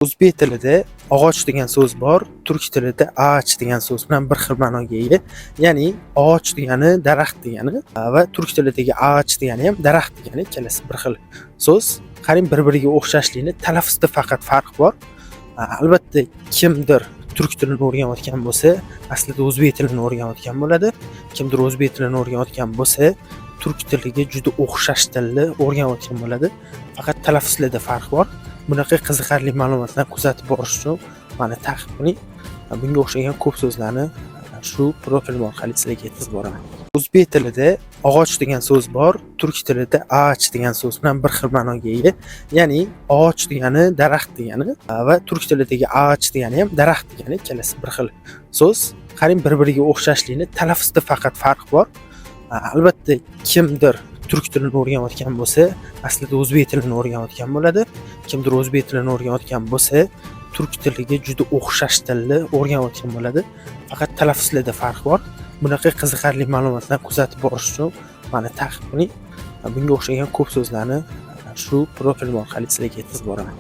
O'zbek tilida og'och degan so'z bor, turk tilida ağaç degan so'z bilan bir xil ma'noga ega. Ya'ni og'och degani daraxt degani va turk tilidagi ağaç degani ham daraxt degani, ikkalasi bir xil so'z. Qarang, bir-biriga o'xshashlikni talaffuzda faqat farq bor. Albatta kimdir turk tilini o'rganayotgan bo'lsa, aslida o'zbek tilini o'rganayotgan bo'ladi. Kimdir o'zbek tilini o'rganayotgan bo'lsa, turk tiliga juda o'xshash tilni o'rganayotgan bo'ladi. Faqat talaffuzlarda farq bor. Bunaqa qiziqarli ma'lumotlarni kuzatib borish uchun meni ta'qib qiling. Bunga o'xshagan ko'p so'zlarni shu profilim orqali sizlarga yetkazib boraman. O'zbek tilida og'och degan so'z bor, turk tilida ağaç degan so'z bilan bir xil ma'noga ega. Ya'ni og'och degani daraxt degani va turk tilidagi ağaç degani ham daraxt degani, ikkalasi bir xil so'z. Qarang, bir-biriga o'xshashlikni talaffuzda faqat farq bor. Albatta kimdir turk tilini o'rganayotgan bo'lsa, aslida o'zbek tilini o'rganayotgan bo'ladi. Kimdir o'zbek tilini o'rganayotgan bo'lsa, turk tiliga juda o'xshash tilni o'rganayotgan bo'ladi. Faqat talaffuzlarda farq bor. Bunaqa qiziqarli ma'lumotlarni kuzatib borish uchun meni ta'qib qiling. Bunga o'xshagan ko'p so'zlarni shu profilim orqali sizlarga yetkazib boraman.